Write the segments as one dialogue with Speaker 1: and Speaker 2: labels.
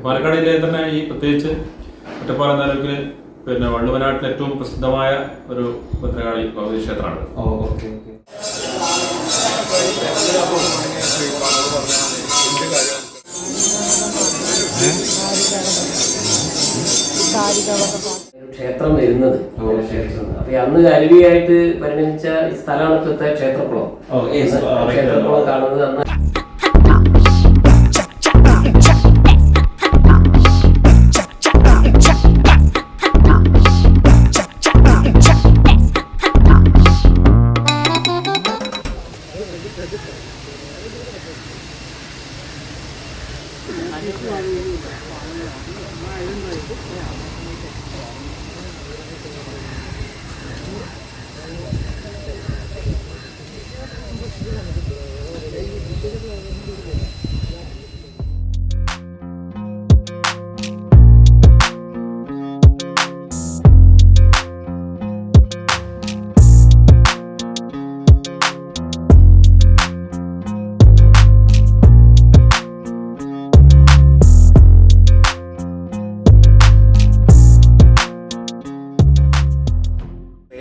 Speaker 1: പാലക്കാട് ജില്ലയിൽ തന്നെ ഈ പ്രത്യേകിച്ച് ഒറ്റപ്പാലം താലൂക്കിൽ പിന്നെ വള്ളുവനാട്ടിൽ ഏറ്റവും പ്രസിദ്ധമായ ഒരു ഭദ്രകാളി ഭഗവതി ക്ഷേത്രമാണ്.
Speaker 2: ക്ഷേത്രം വരുന്നത് അപ്പൊ അന്ന് അരുവിയായിട്ട് പരിണമിച്ച സ്ഥലമാണ് ഇപ്പോഴത്തെ ക്ഷേത്രക്കുളം. ക്ഷേത്രക്കുളം കാണുന്നത് അന്ന്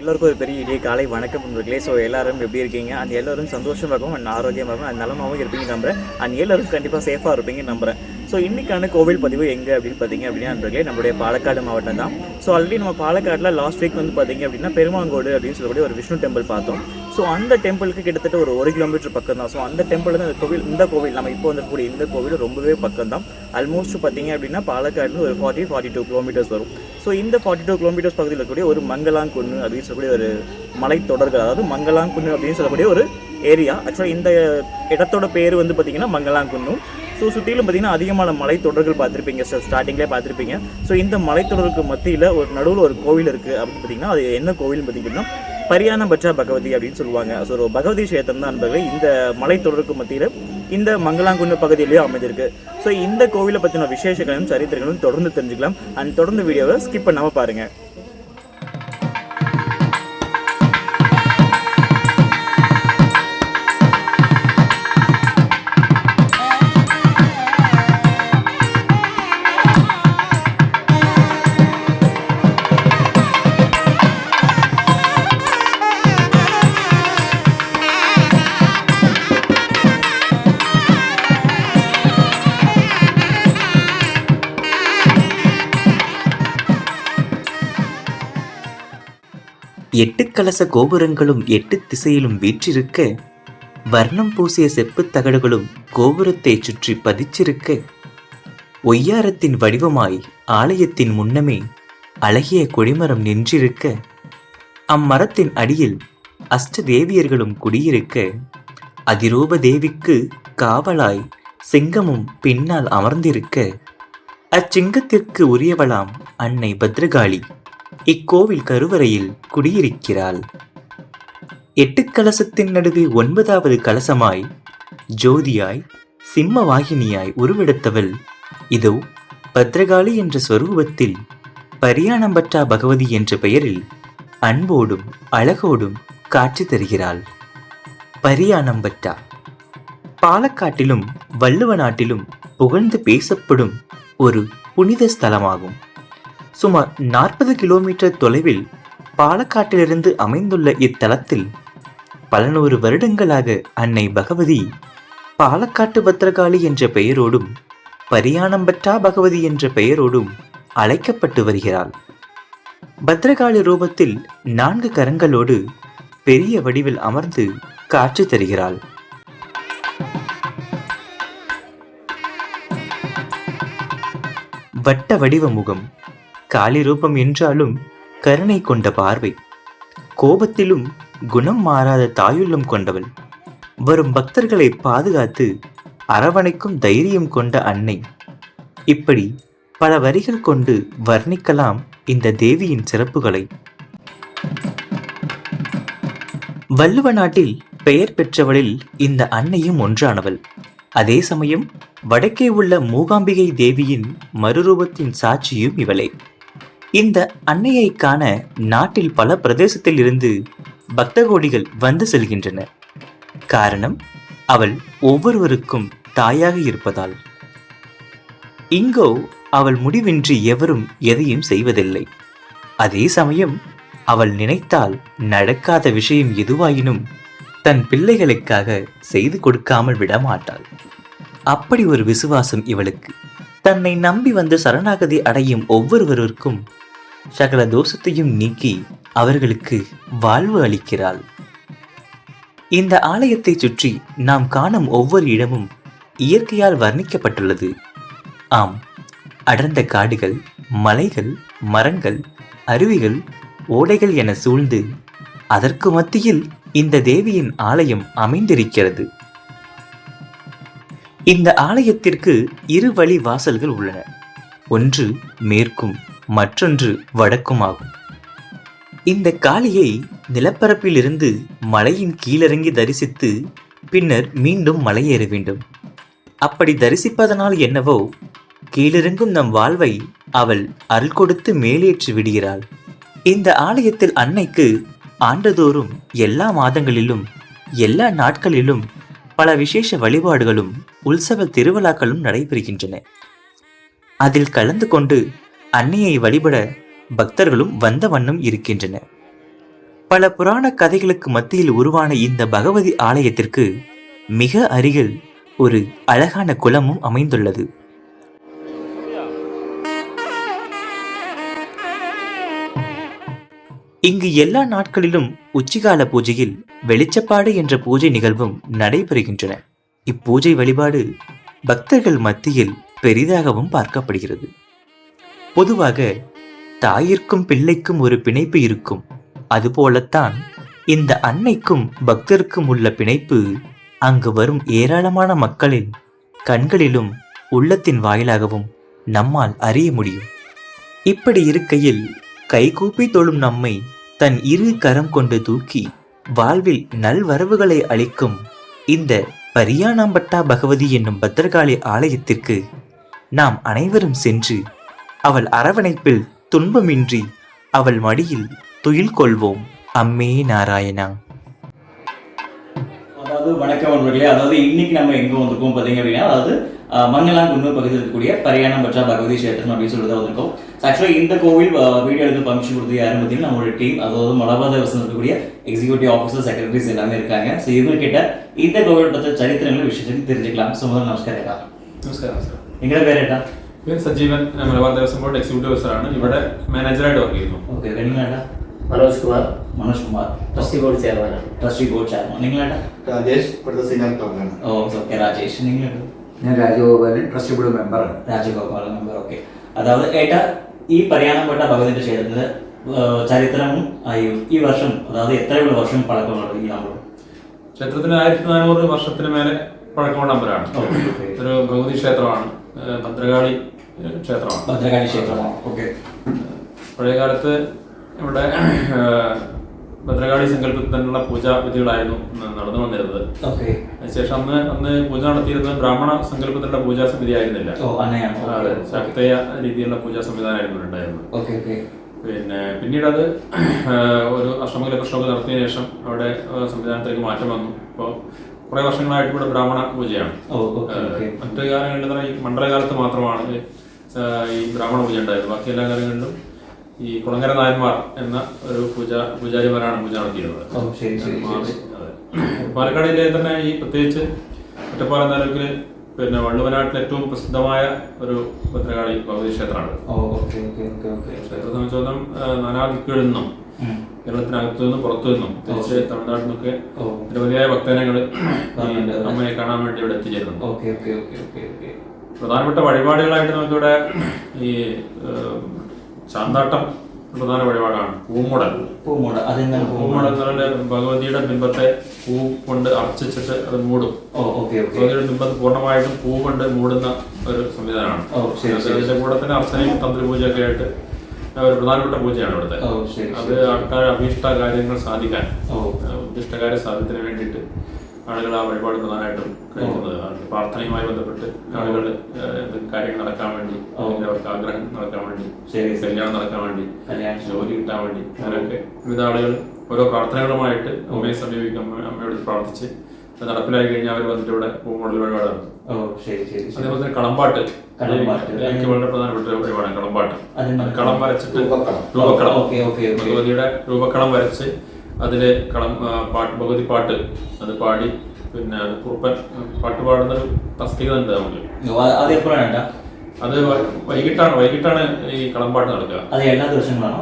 Speaker 3: எல்லோருக்கும் ஒரு பெரிய இடையே காலை வணக்கம் நண்பர்களே. ஸோ எல்லாரும் எப்படி இருக்கீங்க? அந்த எல்லோரும் சந்தோஷமாகவும் அண்ட் ஆரோக்கியமாகவும் அந்த நலமாகவும் இருப்பீங்க நம்புறேன். அண்ட் எல்லாரும் கண்டிப்பாக சேஃபாக இருப்பீங்க நம்புறேன். ஸோ இன்றைக்கான கோவில் பதிவு எங்கே அப்படின்னு பார்த்தீங்க அப்படின்னா நண்பர்களே, நம்மளுடைய பாலக்காடு மாவட்டம் தான். ஸோ ஆல்ரெடி நம்ம பாலக்காட்டில் லாஸ்ட் வீக் வந்து பார்த்தீங்க அப்படின்னா பெருமாங்கோடு அப்படின்னு சொல்லக்கூடிய ஒரு விஷ்ணு டெம்பிள் பார்த்தோம். ஸோ அந்த டெம்பிளுக்கு கிட்டத்தட்ட ஒரு 1 கிலோமீட்டர் பக்கம் தான். ஸோ அந்த டெம்பிள் தான் இந்த கோவில் நம்ம இப்போ வந்துக்கூடிய இந்த கோவில் ரொம்பவே பக்கம் தான். ஆல்மோஸ்ட் பார்த்தீங்க அப்படின்னா பாலக்காடு ஒரு 42 கிலோமீட்டர்ஸ் வரும். ஸோ இந்த 42 கிலோமீட்டர்ஸ் பகுதியில் இருக்கக்கூடிய ஒரு மங்கலாங்குன்னு அப்படின்னு சொல்லக்கூடிய ஒரு மலைத்தொடர்கள், அதாவது மங்கலாங்குன்னு அப்படின்னு சொல்லக்கூடிய ஒரு ஏரியா. ஆக்சுவலாக இந்த இடத்தோட பேர் வந்து பார்த்திங்கன்னா மங்கலாங்குன்னும். ஸோ சுற்றிலும் பார்த்திங்கன்னா அதிகமான மலைத்தொடர்கள் பார்த்துருப்பீங்க, ஸ்டார்டிங்லேயே பார்த்துருப்பீங்க. ஸோ இந்த மலைத்தொடருக்கு மத்தியில் ஒரு நடுவில் ஒரு கோவில் இருக்குது அப்படின்னு பார்த்திங்கன்னா அது என்ன கோவில்னு பார்த்திங்கன்னா பரியானம்பற்றா பகவதி அப்படின்னு சொல்லுவாங்க. ஸோ ஒரு பகவதி க்ஷேத்திரம் தான் நண்பர்களே இந்த மலைத்தொடருக்கு மத்தியில் இந்த மங்கலாங்குன்னு பகுதியிலேயே அமைஞ்சிருக்கு. ஸோ இந்த கோவிலை பற்றின விசேஷங்களும் சரித்திரங்களும் தொடர்ந்து தெரிஞ்சுக்கலாம். அண்ட் தொடர்ந்து வீடியோவை ஸ்கிப் பண்ணாமல் பாருங்கள்.
Speaker 4: எட்டு கலச கோபுரங்களும் 8 திசையிலும் வீற்றிருக்க, வர்ணம் பூசிய செப்புத் தகடுகளும் கோபுரத்தை சுற்றி பதிச்சிருக்க, ஒய்யாரத்தின் வடிவமாய் ஆலயத்தின் முன்னமே அழகிய கொடிமரம் நின்றிருக்க, அம்மரத்தின் அடியில் அஷ்ட தேவியர்களும் குடியிருக்க, அதிரூப தேவிக்கு காவலாய் சிங்கமும் பின்னால் அமர்ந்திருக்க, அச்சிங்கத்திற்கு உரியவளாம் அன்னை பத்ரகாளி இக்கோவில் கருவறையில் குடியிருக்கிறாள். 8 கலசத்தின் நடுவே 9வது கலசமாய் ஜோதியாய் சிம்ம வாகினியாய் உருவெடுத்தவள் இதோ பத்ரகாளி என்ற ஸ்வரூபத்தில் பரியானம்பற்றா பகவதி என்ற பெயரில் அன்போடும் அழகோடும் காட்சி தருகிறாள். பரியானம்பற்றா பாலக்காட்டிலும் வள்ளுவ நாட்டிலும் புகழ்ந்து பேசப்படும் ஒரு புனித ஸ்தலமாகும். சுமார் 40 கிலோமீட்டர் தொலைவில் பாலக்காட்டிலிருந்து அமைந்துள்ள இத்தலத்தில் பல நூறு வருடங்களாக அன்னை பகவதி பாலக்காட்டு பத்ரகாளி என்ற பெயரோடும் பரியானம்பற்றா பகவதி என்ற பெயரோடும் அழைக்கப்பட்டு வருகிறாள். பத்ரகாளி ரூபத்தில் 4 கரங்களோடு பெரிய வடிவில் அமர்ந்து காட்சி தருகிறாள். வட்ட வடிவ முகம், காளி ரூபம் என்றாலும் கருணை கொண்ட பார்வை, கோபத்திலும் குணம் மாறாத தாயுள்ளம் கொண்டவள், வரும் பக்தர்களை பாதுகாத்து அரவணைக்கும் தைரியம் கொண்ட அன்னை. இப்படி பல வரிகள் கொண்டு வர்ணிக்கலாம் இந்த தேவியின் சிறப்புகளை. வள்ளுவ நாட்டில் பெயர் பெற்றவளில் இந்த அன்னையும் ஒன்றானவள். அதே சமயம் வடக்கே உள்ள மூகாம்பிகை தேவியின் மறுரூபத்தின் சாட்சியும் இவளே. இந்த அன்னையை காண நாட்டில் பல பிரதேசத்தில் இருந்து பக்த கோடிகள் வந்து செல்கின்றனர். காரணம், அவள் ஒவ்வொருவருக்கும் தாயாக இருப்பதால். இங்கோ அவள் முடிவின்றி எவரும் எதையும் செய்வதில்லை. அதே சமயம் அவள் நினைத்தால் நடக்காத விஷயம் எதுவாயினும் தன் பிள்ளைகளுக்காக செய்து கொடுக்காமல் விடமாட்டாள். அப்படி ஒரு விசுவாசம் இவளுக்கு. தன்னை நம்பி வந்து சரணாகதி அடையும் ஒவ்வொருவருக்கும் சகல தோஷத்தையும் நீக்கி அவர்களுக்கு வாழ்வு அளிக்கிறாள். இந்த ஆலயத்தை சுற்றி நாம் காணும் ஒவ்வொரு இடமும் இயற்கையால் வர்ணிக்கப்பட்டுள்ளது. ஆம், அடர்ந்த காடுகள், மலைகள், மரங்கள், அருவிகள், ஓடைகள் என சூழ்ந்து அதற்கு மத்தியில் இந்த தேவியின் ஆலயம் அமைந்திருக்கிறது. இந்த ஆலயத்திற்கு 2 வழி வாசல்கள் உள்ளன. ஒன்று மேற்கும் மற்றொன்று வடக்கும் ஆகும். இந்த காளியை நிலப்பரப்பிலிருந்து மலையின் கீழிறங்கி தரிசித்து பின்னர் மீண்டும் மலையேற வேண்டும். அப்படி தரிசிப்பதனால் என்னவோ, கீழிறங்கும் நம் வாழ்வை அவள் அருள் கொடுத்து மேலேற்றி விடுகிறாள். இந்த ஆலயத்தில் அன்னைக்கு ஆண்டுதோறும் எல்லா மாதங்களிலும் எல்லா நாட்களிலும் பல விசேஷ வழிபாடுகளும் உற்சவ திருவிழாக்களும் நடைபெறுகின்றன. அதில் கலந்து கொண்டு அன்னையை வழிபட பக்தர்களும் வந்த வண்ணம் இருக்கின்றனர். பல புராண கதைகளுக்கு மத்தியில் உருவான இந்த பகவதி ஆலயத்திற்கு மிக அருகில் ஒரு அழகான குளமும் அமைந்துள்ளது. இங்கு எல்லா நாட்களிலும் உச்சிகால பூஜையில் வெளிச்சப்பாடு என்ற பூஜை நிகழ்வும் நடைபெறுகின்றன. இப்பூஜை வழிபாடு பக்தர்கள் மத்தியில் பெரிதாகவும் பார்க்கப்படுகிறது. பொதுவாக தாயிற்கும் பிள்ளைக்கும் ஒரு பிணைப்பு இருக்கும். அதுபோலத்தான் இந்த அன்னைக்கும் பக்தருக்கும் உள்ள பிணைப்பு அங்கு வரும் ஏராளமான மக்களின் கண்களிலும் உள்ளத்தின் வாயிலாகவும் நம்மால் அறிய முடியும். இப்படி இருக்கையில் கைகூப்பி தொழும் நம்மை தன் 2 கரம் கொண்டு தூக்கி வாழ்வில் நல்வரவுகளை அளிக்கும் இந்த பரியானாம்பட்டா பகவதி என்னும் பத்ரகாளி ஆலயத்திற்கு நாம் அனைவரும் சென்று அவள் அரவணைப்பில் துன்பமின்றி அவள் மடியில் துயில் கொள்வோம். அம்மே நாராயணா.
Speaker 3: அதாவது வணக்கம் நண்பர்களே. அதாவது இன்னைக்கு நம்ம எங்க வந்திருக்கோம் பார்த்தீங்க அப்படின்னா, அதாவது மங்கலாங்குன்னு பகுதியில் இருக்கக்கூடிய பரியானாம்பட்டா பகவதி கஷேத்திரம் அப்படின்னு சொல்லிட்டு வந்திருக்கோம். ஆக்சுவலாக இந்த கோவில் வீடியோ எடுத்து பர்மிஷன் கொடுத்து யாரும் பார்த்தீங்கன்னா நம்மளோட டீம், அதாவது மலபாத வசனம் இருக்கக்கூடிய எக்ஸிக்யூட்டிவ் ஆஃபீஸர், செக்ரட்டரிஸ் எல்லாமே இருக்காங்க. ஸோ இவங்க கிட்ட இந்த கோவில் பற்றி சரித்திரங்கள் விஷயத்தையும் தெரிஞ்சுக்கலாம். ஸோ முதல்ல நமஸ்காரம் ஏட்டா.
Speaker 1: നമസ്കാരം സാർ.
Speaker 3: നിങ്ങളുടെ പേര് ഏട്ടാ?
Speaker 1: പേര് സജീവൻ. മലബാർ ദേവസ്വം ബോർഡ് എക്സിക്യൂട്ടീവ് ഓഫീസറാണ്. ഇവിടെ മാനേജറായിട്ട് വർക്ക് ചെയ്യുന്നു.
Speaker 3: ഓക്കെ. നിങ്ങളേട്ടാ?
Speaker 2: മനോജ് കുമാർ.
Speaker 3: മനോജ് കുമാർ,
Speaker 2: ട്രസ്റ്റി ബോർഡ് ചെയർമാനാണ്.
Speaker 3: Trustee board chairman. നിങ്ങളേട്ടാ?
Speaker 5: രാജേഷ്, ഇവിടുത്തെ സീനിയർ ക്ലർക്കാണ്.
Speaker 3: ഓക്കെ. രാജേഷ്. നിങ്ങളേട്ടാ?
Speaker 5: ഞാൻ രാജഗോപാലൻ, ട്രസ്റ്റി ബോർഡ് മെമ്പറാണ്.
Speaker 3: രാജഗോപാലൻ മെമ്പർ. ഓക്കെ. അതായത് ഏട്ടാ, ഈ പരയാനംപെട്ട ഭഗവതിന്റെ ക്ഷേത്രത്തിന് ചരിത്രവും ഈ വർഷം, അതായത് എത്രയുള്ള വർഷം പഴക്കമുള്ളത് ഈ നമ്പർ?
Speaker 1: ക്ഷേത്രത്തിന് 1400 വർഷത്തിന് മേലെ പഴക്കമുള്ള അമ്പലമാണ്. ഒരു ഭഗവതി ക്ഷേത്രമാണ്. ഭദ്രകാളി ക്ഷേത്രമാണ്.
Speaker 3: ഭദ്രകാളി ക്ഷേത്രമാണ്. ഓക്കെ.
Speaker 1: പഴയകാലത്ത് ഇവിടെ ഭദ്രകാളി സങ്കല്പത്തിൽ തന്നെയുള്ള പൂജാവിധികളായിരുന്നു നടന്നു വന്നിരുന്നത്. അതിനുശേഷം അന്ന് പൂജ നടത്തിയിരുന്നത് ബ്രാഹ്മണ സങ്കല്പത്തിലുള്ള പൂജാ സമിതി ആയിരുന്നില്ല. അതെ, ശാക്തേയ രീതിയിലുള്ള പൂജാ സംവിധാനമായിരുന്നു ഉണ്ടായിരുന്നത്. പിന്നെ പിന്നീട് അത് ഒരു അഷ്ടമംഗല പ്രശ്നമൊക്കെ നടത്തിയതിനു ശേഷം അവിടെ സംവിധാനത്തിലേക്ക് മാറ്റം വന്നു. ഇപ്പോൾ കുറെ വർഷങ്ങളായിട്ട് ഇവിടെ ബ്രാഹ്മണ പൂജയാണ്. മറ്റു കാലങ്ങളിൽ ഈ മണ്ഡലകാലത്ത് മാത്രമാണ് ഈ ബ്രാഹ്മണ പൂജ ഉണ്ടായിരുന്നത്. ബാക്കി എല്ലാ കാലങ്ങളിലും ഈ കുളങ്ങര നായന്മാർ എന്ന ഒരു പൂജാരിമാരാണ് പൂജ നടത്തിയിരുന്നത്. പാലക്കാട് ജില്ലയിൽ തന്നെ ഈ പ്രത്യേകിച്ച് ഒറ്റപ്പാലം താലൂക്കിൽ പിന്നെ വള്ളുവനാട്ടിൽ ഏറ്റവും പ്രസിദ്ധമായ ഒരു ഭദ്രകാളി ഭഗവതി ക്ഷേത്രമാണ്. ക്ഷേത്രത്തെ സംബന്ധിച്ചോളം നാനാദിക്കുകളിൽ നിന്നും കേരളത്തിനകത്തു നിന്നും പുറത്തു നിന്നും തിരിച്ച് തമിഴ്നാട്ടിൽ നിന്നൊക്കെ നിരവധിയായ ഭക്തജനങ്ങൾ അമ്മയെ കാണാൻ വേണ്ടി ഇവിടെ എത്തിച്ചേരുന്നു. പ്രധാനപ്പെട്ട വഴിപാടുകളായിട്ട് നമുക്കിവിടെ ഈ ശാന്താട്ടം പ്രധാന വഴിപാടാണ്. പൂമുടൽ എന്ന് പറഞ്ഞാൽ ഭഗവതിയുടെ ബിംബത്തെ പൂ കൊണ്ട് അർച്ചിച്ചിട്ട് അത് മൂടും. ഭഗവതിയുടെ ബിംബത്തെ പൂർണ്ണമായിട്ടും പൂ കൊണ്ട് മൂടുന്ന ഒരു സംവിധാനമാണ്. അതിന്റെ കൂടെ തന്നെ അർച്ചനയും തന്ത്രപൂജയൊക്കെ ആയിട്ട് ഒരു പ്രധാനപ്പെട്ട പൂജയാണ് ഇവിടുത്തെ. അത് ആൾക്കാർ അഭീഷ്ട കാര്യങ്ങൾ സാധിക്കാൻ, ഉദ്ദിഷ്ടകാര്യ സാധ്യത്തിന് വേണ്ടിയിട്ട് ആളുകൾ ആ വഴിപാട് പ്രധാനമായിട്ടും കഴിക്കുന്നത്. പ്രാർത്ഥനയുമായി ബന്ധപ്പെട്ട് ആളുകൾ കാര്യങ്ങൾ നടക്കാൻ വേണ്ടി, അല്ലെങ്കിൽ അവർക്ക് ആഗ്രഹം നടക്കാൻ വേണ്ടി, കല്യാണം നടക്കാൻ വേണ്ടി, ജോലി കിട്ടാൻ വേണ്ടി, അങ്ങനെയൊക്കെ വിവിധ ആളുകൾ ഓരോ പ്രാർത്ഥനകളുമായിട്ട് അമ്മയെ സമീപിക്കും. അമ്മയോട് പ്രാർത്ഥിച്ച് നടപ്പിലായി കഴിഞ്ഞാൽ അവർ വന്നിട്ട് ഇവിടെ പൂമോടൽ വഴിപാട് നടത്തും. അതേപോലെ തന്നെ കളമ്പാട്ട് എനിക്ക് വളരെ പ്രധാനപ്പെട്ട വഴിപാടാണ് കളമ്പാട്ട്. കളം വരച്ചിട്ട് രൂപക്കളം, ഭഗവതിയുടെ രൂപക്കളം വരച്ച് അതില് ഭഗവതി പാട്ട് അത് പാടി, പിന്നെ കുറുപ്പൻ പാട്ട് പാടുന്ന ഒരു തസ്തിക ഉണ്ട് നമുക്ക്. അത് വൈകിട്ടാണ് ഈ കളമ്പാട്ട് നടക്കുക.
Speaker 3: അത് എല്ലാ ദിവസങ്ങളാണോ?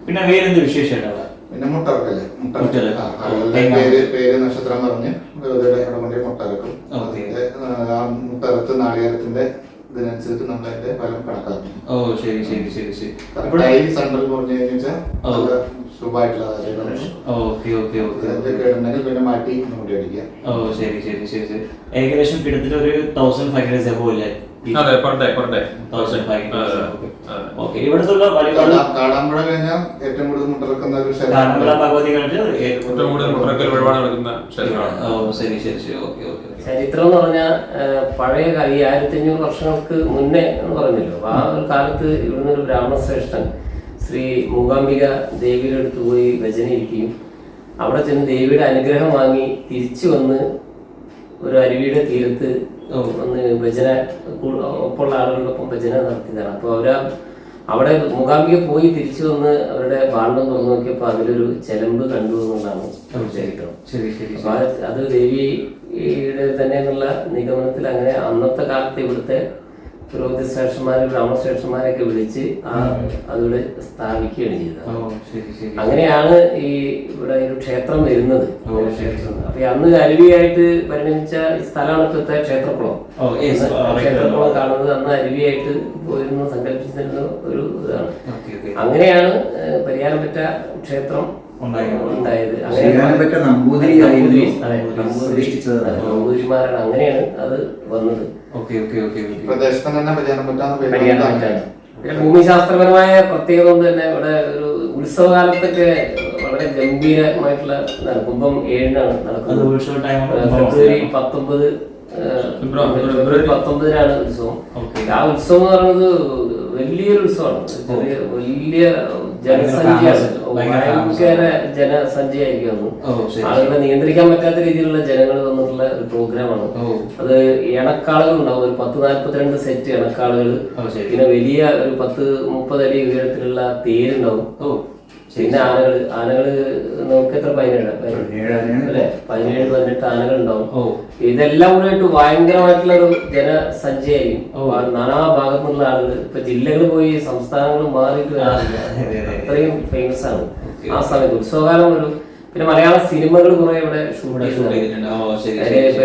Speaker 3: പിന്നെ വേറെന്ത് വിശേഷം?
Speaker 5: പിന്നെ മുട്ടറക്കല്ലേ, പേര് നക്ഷത്രം പറഞ്ഞ് മുട്ടറക്കും. ആ മുട്ടറത്ത് നാളികേരത്തിന്റെ ഇതിനനുസരിച്ച് നമ്മൾ അതിന്റെ ഫലം കണക്കാക്കും. സെൻട്രൽ പറഞ്ഞു കഴിഞ്ഞാൽ ശുഭമായിട്ടുള്ള പിന്നെ മാറ്റി മുടി അടിക്കാം.
Speaker 3: ഏകദേശം കിടത്തിട്ട് ഒരു 1500 എബോ അല്ലേ? ഇവിടുത്തെ
Speaker 5: കാടാമ്പുഴ കഴിഞ്ഞാൽ ഏറ്റവും കൂടുതൽ മുട്ടറക്കുന്ന ഒരു
Speaker 2: ചരിത്രം എന്ന് പറഞ്ഞാൽ പഴയ 1500 വർഷങ്ങൾക്ക് മുന്നേ എന്ന് പറഞ്ഞല്ലോ. ആ ഒരു കാലത്ത് ഇവിടുന്ന് ഒരു ബ്രാഹ്മണശ്രേഷ്ഠൻ ശ്രീ മൂകാംബിക ദേവിയുടെ അടുത്ത് പോയി ഭജനയിരിക്കുകയും അവിടെ ചെന്ന് ദേവിയുടെ അനുഗ്രഹം വാങ്ങി തിരിച്ചു വന്ന് ഒരു അരുവിയുടെ തീരത്ത് ഒന്ന് ഭജന ഒപ്പമുള്ള ആളുകളോടൊപ്പം ഭജന നടത്തിയതാണ്. അപ്പോൾ അവിടെ മൂകാംബിക പോയി തിരിച്ചു വന്ന് അവരുടെ ഭാണ്ഡം തുറന്നു നോക്കിയപ്പോൾ അതിലൊരു ചെലമ്പ് കണ്ടു എന്നുള്ളതാണ് ചരിത്രം. അപ്പൊ അത് ദേവിയുടെ തന്നെ എന്നുള്ള നിഗമനത്തിൽ അങ്ങനെ അന്നത്തെ കാലത്ത് ഇവിടുത്തെ പുരോഹിത ശ്രേഷ്ഠന്മാരെ ബ്രാഹ്മണശ്രേഷ്ഠന്മാരെയൊക്കെ വിളിച്ച് അതിവിടെ സ്ഥാപിക്കുകയാണ് ചെയ്തത്. അങ്ങനെയാണ് ഈ ഇവിടെ ഒരു ക്ഷേത്രം വരുന്നത്. അപ്പൊ അന്ന് അരുവിയായിട്ട് പരിണമിച്ച ഈ സ്ഥലമാണ് ഇപ്പോഴത്തെ ക്ഷേത്രക്കുളം. ക്ഷേത്രക്കുളം കാണുന്നത് അന്ന് അരുവിയായിട്ട് പോയിരുന്നു സങ്കല്പിച്ചിരുന്ന ഒരു ഇതാണ്. അങ്ങനെയാണ് പരിയാരംപറ്റ ക്ഷേത്രം ഉണ്ടായത്. നമ്പൂതിരിമാരാണ്, അങ്ങനെയാണ് അത് വന്നത്. ഭൂമിശാസ്ത്രപരമായ പ്രത്യേകത കൊണ്ട് തന്നെ ഇവിടെ ഒരു ഉത്സവകാലത്തൊക്കെ വളരെ ഗംഭീരമായിട്ടുള്ള കുംഭം 7-നാണ് നടക്കുന്നത്. ഫെബ്രുവരി 19-നാണ് ഉത്സവം. ആ ഉത്സവം എന്ന് പറയുന്നത് വലിയൊരു ഉത്സവമാണ്. വലിയ ജനസഞ്ചയായിരിക്കും അന്ന്. ആളുകളെ നിയന്ത്രിക്കാൻ പറ്റാത്ത രീതിയിലുള്ള ജനങ്ങൾ വന്നിട്ടുള്ള ഒരു പ്രോഗ്രാമാണ്. അത് ഇണക്കാളുകൾ ഉണ്ടാവും, ഒരു 10-42 സെറ്റ് ഇണക്കാളുകൾ. പിന്നെ വലിയ ഒരു 10-30 അടി ഉയരത്തിലുള്ള തേരുണ്ടാവും. പിന്നെ ആനകള് നമുക്ക് എത്ര 17 അല്ലെ 17-18 ആനകൾ ഉണ്ടാവും. ഇതെല്ലാം കൂടെ ഭയങ്കരമായിട്ടുള്ള ഒരു ജനസഞ്ചയായിരിക്കും. നാനാ ഭാഗത്തുനിന്നുള്ള ആളുകൾ, ഇപ്പൊ ജില്ലകൾ പോയി സംസ്ഥാനങ്ങൾ മാറിയിട്ട് വരാറില്ല, അത്രയും ഫേമസ് ആണ് ആ സമയത്ത് ഉത്സവകാലം. പിന്നെ മലയാള സിനിമകൾ കുറെ ഇവിടെ ഷൂട്ട് ചെയ്തിട്ടുണ്ട്.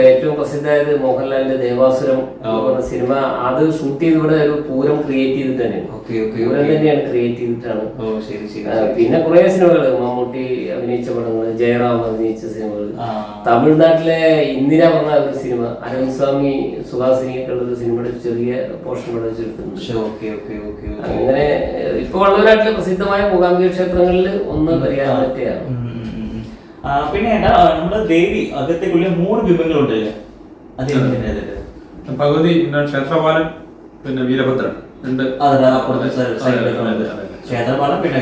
Speaker 2: ഏറ്റവും പ്രസിദ്ധമായത് മോഹൻലാലിന്റെ ദേവാസുരം സിനിമ. അത് ഷൂട്ട് ചെയ്ത് ഇവിടെ ഒരു പൂരം ക്രിയേറ്റ് ചെയ്തിട്ട് തന്നെയാണ്, പൂരം തന്നെയാണ് ക്രിയേറ്റ് ചെയ്തിട്ടാണ്. പിന്നെ കുറെ സിനിമകൾ, മമ്മൂട്ടി അഭിനയിച്ച പടങ്ങൾ, ജയറാം അഭിനയിച്ച സിനിമകൾ. തമിഴ്നാട്ടിലെ ഇന്ദിര പറഞ്ഞ ഒരു സിനിമ, അരവിന്ദ് സ്വാമി സുഹാസിനിയൊക്കെ ഉള്ള ഒരു സിനിമയുടെ ചെറിയ പോർഷൻ ഇവിടെ വെച്ചെടുത്തിട്ടുണ്ട്. അങ്ങനെ ഇപ്പൊ വള്ളൂരാട്ടിലെ പ്രസിദ്ധമായ മൂകാംബിക ക്ഷേത്രങ്ങളിൽ ഒന്ന് പരിയാരംപറ്റയാണ്.
Speaker 3: പിന്നെ നമ്മുടെ ദേവി അകത്തേക്കുള്ള 3 ബിംബങ്ങളുണ്ടല്ലേ?
Speaker 1: ഭഗവതി, പിന്നെ ക്ഷേത്രപാലൻ, പിന്നെ വീരഭദ്രൻ.
Speaker 3: ക്ഷേത്രപാലൻ പിന്നെ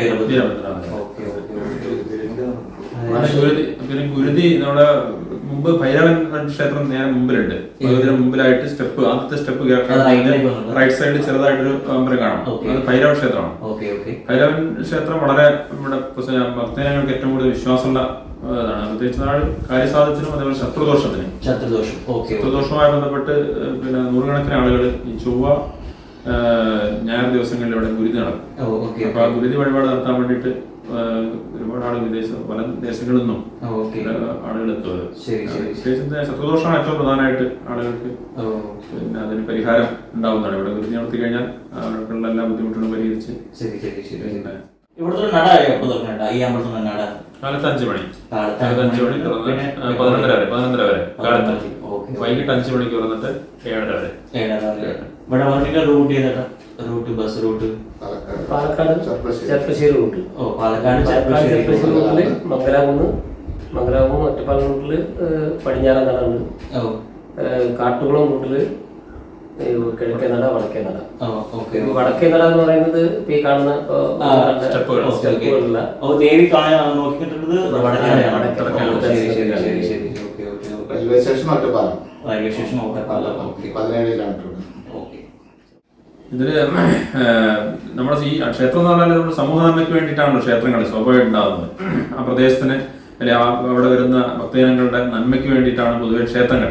Speaker 1: പിന്നെ ഗുരുതി നമ്മുടെ മുമ്പ് ഭൈരവൻ ക്ഷേത്രം നേരെ മുമ്പിലുണ്ട്. ഭഗവതിയുടെ മുമ്പിലായിട്ട് സ്റ്റെപ്പ്, ആദ്യത്തെ സ്റ്റെപ്പ് റൈറ്റ് സൈഡിൽ ചെറുതായിട്ടൊരു അമ്പലം കാണാം. അത് ഭൈരവ ക്ഷേത്രമാണ്. ഭൈരവൻ ക്ഷേത്രം വളരെ നമ്മുടെ ഭക്തജനങ്ങൾക്ക് ഏറ്റവും കൂടുതൽ വിശ്വാസമുള്ള ഇതാണ്. പ്രത്യേകിച്ച് നാട് കാര്യസാധ്യത്തിനും അതേപോലെ ശത്രുദോഷവുമായി ബന്ധപ്പെട്ട് പിന്നെ നൂറുകണക്കിന് ആളുകൾ ഈ ചൊവ്വ ഞായർ ദിവസങ്ങളിൽ ഇവിടെ ഗുരുതി നടക്കും. അപ്പൊ ആ ഗുരുതി വഴിപാട് നടത്താൻ വേണ്ടിയിട്ട് ഒരുപാട് ആളുകൾ പല ദേശങ്ങളിൽ നിന്നും ആളുകൾ എത്തുന്നത്. ശത്രുദോഷമാണ് ഏറ്റവും പ്രധാനമായിട്ട് ആളുകൾക്ക് പിന്നെ അതിന് പരിഹാരം ഉണ്ടാവുന്നതാണ്. ഇവിടെ ഗുരുതി നടത്തി കഴിഞ്ഞാൽ അവർക്കുള്ള എല്ലാ ബുദ്ധിമുട്ടുകളും പരിഹരിച്ച് കാലത്ത് 5 മണി തുറന്ന് 11:30 വരെ കാലത്ത്. വൈകിട്ട് 5 മണിക്ക് തുറന്നിട്ട് 7:30 വരെ.
Speaker 4: Route bus route
Speaker 2: Palakkad Cherpulassery route.
Speaker 4: Palakkad
Speaker 2: Cherpulassery റൂട്ടില് മംഗലാപുരം ഒറ്റപ്പാലം റൂട്ടില് പടിഞ്ഞാറൻ നട ഉണ്ട്. കാട്ടുകുളം റൂട്ടില് കിഴക്കേ നട വടക്കേ നട. വടക്കേ നട എന്ന് പറയുന്നത് ഇപ്പൊ ഈ കാണുന്ന സ്റ്റെപ്പുകളുള്ള
Speaker 4: ദേവി കാണാൻ നോക്കിയിട്ടുള്ളത്
Speaker 5: റെയിൽവേ സ്റ്റേഷൻ ഒറ്റപ്പാലം. 17 കിലോമീറ്റർ.
Speaker 1: ഇതില് നമ്മുടെ ഈ ക്ഷേത്രം എന്ന് പറഞ്ഞാൽ നമ്മുടെ സമൂഹ നന്മയ്ക്ക് വേണ്ടിയിട്ടാണല്ലോ ക്ഷേത്രങ്ങൾ സ്വാഭാവികം ഉണ്ടാകുന്നത്. ആ പ്രദേശത്തിന് അല്ലെ അവിടെ വരുന്ന ഭക്തജനങ്ങളുടെ നന്മയ്ക്ക് വേണ്ടിയിട്ടാണ് പൊതുവെ ക്ഷേത്രങ്ങൾ.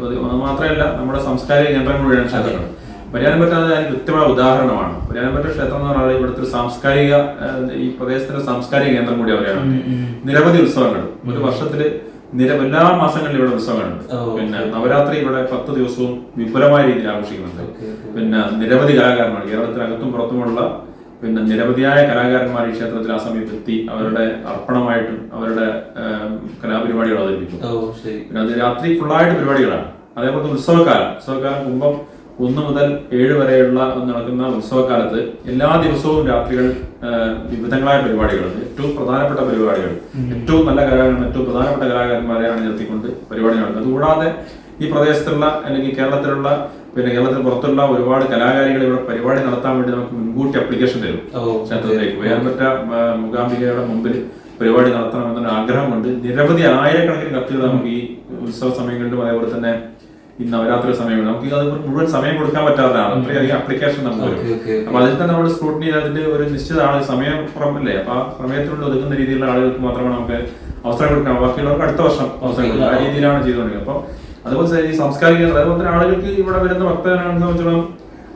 Speaker 1: അത് മാത്രമല്ല നമ്മുടെ സാംസ്കാരിക കേന്ദ്രങ്ങൾ വഴിയാണ് ക്ഷേത്രങ്ങൾ. പരിയാരംപറ്റ അതിന് കൃത്യമായ ഉദാഹരണമാണ്. പരിയാരംപറ്റ ക്ഷേത്രം എന്ന് പറഞ്ഞാൽ ഇവിടുത്തെ സാംസ്കാരിക ഈ പ്രദേശത്തിന്റെ സാംസ്കാരിക കേന്ദ്രം കൂടി അവരാണ്. നിരവധി ഉത്സവങ്ങൾ ഒരു വർഷത്തില് എല്ലാ മാസങ്ങളിലും ഇവിടെ ഉത്സവങ്ങളുണ്ട്. പിന്നെ നവരാത്രി ഇവിടെ 10 ദിവസവും വിപുലമായ രീതിയിൽ ആഘോഷിക്കുന്നുണ്ട്. പിന്നെ നിരവധി കലാകാരന്മാർ കേരളത്തിനകത്തും പുറത്തുമുള്ള നിരവധിയായ കലാകാരന്മാർ ഈ ക്ഷേത്രത്തിൽ ആ സമയത്ത് എത്തി അവരുടെ അർപ്പണമായിട്ടും അവരുടെ കലാപരിപാടികൾ അവതരിപ്പിക്കും. പിന്നെ അത് രാത്രി ഫുള്ളായിട്ട് പരിപാടികളാണ്. അതേപോലെ ഉത്സവകാലം കുംഭം 1 മുതൽ 7 വരെയുള്ള നടക്കുന്ന ഉത്സവകാലത്ത് എല്ലാ ദിവസവും രാത്രികൾ വിവിധങ്ങളായ പരിപാടികൾ, ഏറ്റവും പ്രധാനപ്പെട്ട പരിപാടികൾ, ഏറ്റവും നല്ല കലാകാരന്മാർ, ഏറ്റവും പ്രധാനപ്പെട്ട കലാകാരന്മാരെ അണിനിർത്തിക്കൊണ്ട് പരിപാടി നടക്കുന്നത്. അതുകൂടാതെ ഈ പ്രദേശത്തുള്ള അല്ലെങ്കിൽ കേരളത്തിന് പുറത്തുള്ള ഒരുപാട് കലാകാരികൾ ഇവിടെ പരിപാടി നടത്താൻ വേണ്ടി നമുക്ക് മുൻകൂട്ടി അപ്ലിക്കേഷൻ തരും ക്ഷേത്രത്തിലേക്ക്. പരിയാരംപറ്റ മൂകാംബികയുടെ മുമ്പിൽ പരിപാടി നടത്തണമെന്നൊരു ആഗ്രഹമുണ്ട്. നിരവധി ആയിരക്കണക്കിന് കത്തുകൾ നമുക്ക് ഈ ഉത്സവ സമയങ്ങളിലും അതേപോലെ തന്നെ ഈ നവരാത്രി സമയങ്ങളിൽ നമുക്ക് അത് മുഴുവൻ സമയം കൊടുക്കാൻ പറ്റാത്തതാണ്. അത്രയധികം അപ്ലിക്കേഷൻ നമുക്ക് വരും. അപ്പൊ അതിൽ തന്നെ നമ്മൾ സ്ക്രൂട്ടിനി അതിന്റെ ഒരു നിശ്ചിത സമയം പുറമല്ലേ. അപ്പൊ ആ സമയത്തിനുള്ളിൽ ഒതുങ്ങുന്ന രീതിയിലുള്ള ആളുകൾക്ക് മാത്രമേ നമുക്ക് അവസരം കൊടുക്കാം. ബാക്കിയുള്ളവർക്ക് അടുത്ത വർഷം അവസരം കൊടുക്കാം. ആ രീതിയിലാണ് ചെയ്തുകൊണ്ടിരിക്കുന്നത്. അപ്പൊ അതുപോലെ ഈ സാംസ്കാരിക അതേപോലെ തന്നെ ആളുകൾക്ക് ഇവിടെ വരുന്ന ഭക്തജനങ്ങളെ സംബന്ധിച്ചിടത്തോളം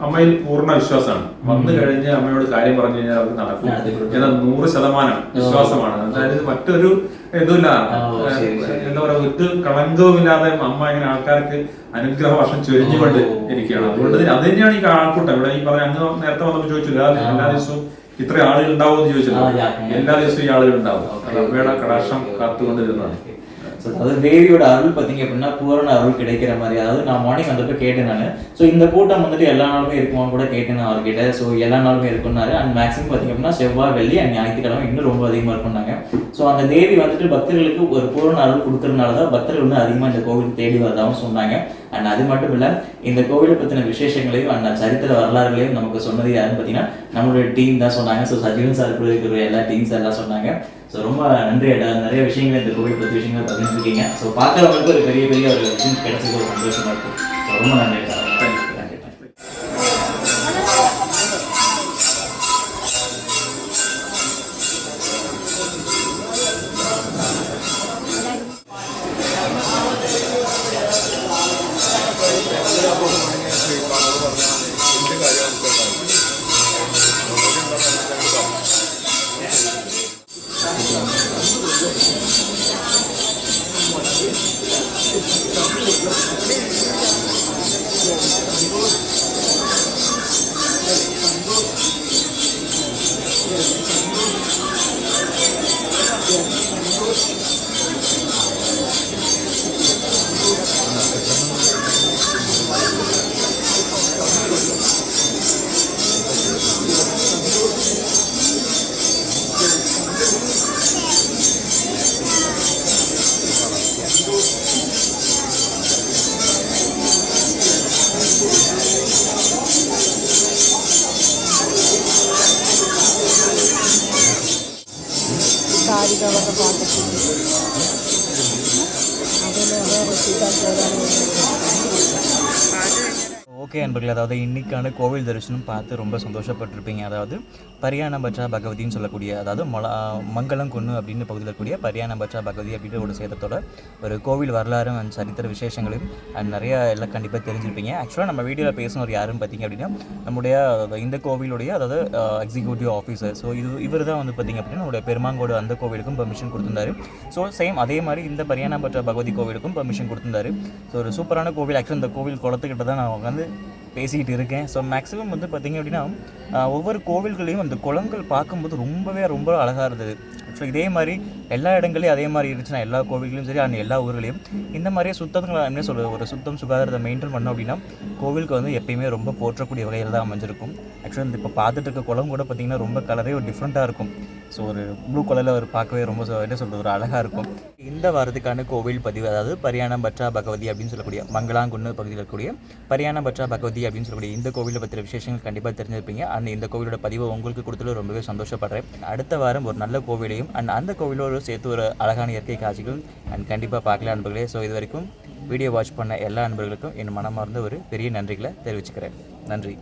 Speaker 1: അമ്മയിൽ പൂർണ്ണ വിശ്വാസമാണ്. വന്നു കഴിഞ്ഞ് അമ്മയോട് കാര്യം പറഞ്ഞു കഴിഞ്ഞാൽ അവർക്ക് നടക്കും എന്നാൽ 100% വിശ്വാസമാണ്. അതായത് മറ്റൊരു ഇതുമില്ല, എന്താ പറയാ, ഒരു കളങ്കവുമില്ലാതെ അമ്മ ഇങ്ങനെ ആൾക്കാർക്ക് അനുഗ്രഹ വർഷം ചൊരിഞ്ഞുകൊണ്ട് ഇരിക്കുകയാണ്. അതുകൊണ്ട് അത് തന്നെയാണ് ഈ ആൾക്കൂട്ടം. ഇവിടെ ഈ പറഞ്ഞ അങ്ങ് നേരത്തെ വന്നപ്പോൾ ചോദിച്ചില്ല എല്ലാ ദിവസവും ഇത്ര ആളുകൾ ഉണ്ടാവും എന്ന് ചോദിച്ചില്ല. എല്ലാ ദിവസവും ഈ ആളുകൾ ഉണ്ടാവും. അമ്മയുടെ കടാക്ഷം കാത്തുകൊണ്ടിരുന്നതാണ്.
Speaker 4: அதாவது தேவியோட அருள் பார்த்தீங்க அப்படின்னா பூரண அருள் கிடைக்கிற மாதிரி. அதாவது நான் மார்னிங் வந்தப்போ கேட்டேன் நான். ஸோ இந்த கூட்டம் வந்துட்டு எல்லா நாளுமே இருக்குமான்னு கூட கேட்டேன் நான் அவர்கிட்ட. ஸோ எல்லா நாளுமே இருக்குன்னாரு. அண்ட் மேக்ஸிமம் பார்த்தீங்க அப்படின்னா செவ்வாய், வெள்ளி அண்ட் ஞாயிற்றுக்கிழமை இன்னும் ரொம்ப அதிகமாக இருக்கும்னாங்க. ஸோ அந்த தேவி வந்துட்டு பக்தர்களுக்கு ஒரு பூரண அருள் கொடுக்கறதுனால தான் பக்தர்கள் வந்து அதிகமாக இந்த கோவிலுக்கு தேடி வரதாகவும் சொன்னாங்க. அண்ட் அது மட்டும் இல்லை, இந்த கோவிலை பற்றின விசேஷங்களையும் அண்ட் சரித்திர வரலாறுகளையும் நமக்கு சொன்னது யாருன்னு பார்த்தீங்கன்னா நம்மளுடைய டீம் தான் சொன்னாங்க. ஸோ சஜீவன் சார் கூட இருக்கிற எல்லா டீம்ஸ் எல்லாம் சொன்னாங்க. ஸோ ரொம்ப நன்றி. நிறைய விஷயங்கள் இந்த கோவில் பற்றி விஷயங்கள் பகிர்ந்துருக்கீங்க. ஸோ பார்க்குறவங்களுக்கு ஒரு பெரிய ஒரு விஷயம் கிடைச்சது ஒரு சந்தோஷமாக இருக்கும். ஸோ ரொம்ப நன்றி சார். ஓகே அன்பர்களே, அதாவது இன்றைக்கான கோவில் தரிசனம் பார்த்து ரொம்ப சந்தோஷப்பட்டிருப்பீங்க. அதாவது பரியானபட்சா பகவதின்னு சொல்லக்கூடிய, அதாவது மங்களம் குன்னு அப்படின்னு பகுதியில் இருக்கக்கூடிய பரியானபட்சா பகவதி அப்படின்ற ஒரு சேதத்தோட ஒரு கோவில் வரலாறு அண்ட் சரித்திர விசேஷங்களையும் அண்ட் நிறையா எல்லாம் கண்டிப்பாக தெரிஞ்சிருப்பீங்க. ஆக்சுவலாக நம்ம வீடியோவில் பேசினவர் யாருன்னு பார்த்தீங்க அப்படின்னா நம்முடைய இந்த கோவிலுடைய அதாவது எக்ஸிக்யூட்டிவ் ஆஃபீஸர். ஸோ இவர் தான் வந்து பார்த்திங்க அப்படின்னா நம்முடைய பெருமாங்கோடு அந்த கோவிலுக்கும் பெர்மிஷன் கொடுத்துருந்தாரு. ஸோ சேம் அதே மாதிரி இந்த பரியானபட்சா பகவதி கோவிலுக்கும் பெர்மிஷன் கொடுத்துருந்தாரு. ஸோ ஒரு சூப்பரான கோவில். ஆக்சுவலாக இந்த கோவில் குளத்துக்கிட்ட தான் நான் உட்காந்து பேசிக்கிட்டு இருக்கேன். ஸோ மேக்ஸிமம் வந்து பார்த்திங்க அப்படின்னா ஒவ்வொரு கோவில்களையும் அந்த குளங்கள் பார்க்கும்போது ரொம்ப அழகாக இருந்தது. ஸோ இதே மாதிரி
Speaker 3: எல்லா இடங்களையும் அதே மாதிரி இருந்துச்சுன்னா எல்லா கோவில்களையும் சரி அந்த எல்லா ஊர்களையும் இந்த மாதிரியே சுத்தங்களை என்ன சொல்கிறது ஒரு சுத்தம் சுகாதாரத்தை மெயின்டைன் பண்ணோம் அப்படின்னா கோவிலுக்கு வந்து எப்பயுமே ரொம்ப போற்றக்கூடிய வகையில் தான் அமைஞ்சிருக்கும். ஆக்சுவலாக இந்த இப்போ பார்த்துட்டு இருக்க குளம் கூட பார்த்திங்கன்னா ரொம்ப கலரே ஒரு டிஃப்ரெண்ட்டாக இருக்கும். ஸோ ஒரு ப்ளூ கலரில் ஒரு பார்க்கவே ரொம்ப என்ன சொல்கிறது ஒரு அழகாக இருக்கும். இந்த வாரத்துக்கான கோவில் பதிவு அதாவது பரியாணம் பற்றா பகவதி அப்படின்னு சொல்லக்கூடிய மங்களாங்குன்னு பகுதியில் இருக்கக்கூடிய பரியாணம் பற்றா பகவதி அப்படின்னு சொல்லக்கூடிய இந்த கோவிலை பற்றின விசேஷங்கள் கண்டிப்பாக தெரிஞ்சிருப்பீங்க. அண்ட் இந்த கோவிலோட பதிவை உங்களுக்கு கொடுத்தது ரொம்பவே சந்தோஷப்படுறேன். அடுத்த வாரம் ஒரு நல்ல கோவிலையும் அண்ட் அந்த கோவிலோடு சேர்த்து ஒரு அழகான இயற்கை காட்சிகள் அண்ட் கண்டிப்பாக பார்க்கலாம் நண்பர்களே. ஸோ இது வரைக்கும் வீடியோ வாட்ச் பண்ண எல்லா நண்பர்களுக்கும் என் மனமார்ந்த ஒரு பெரிய நன்றிகளை தெரிவிச்சுக்கிறேன். நன்றி.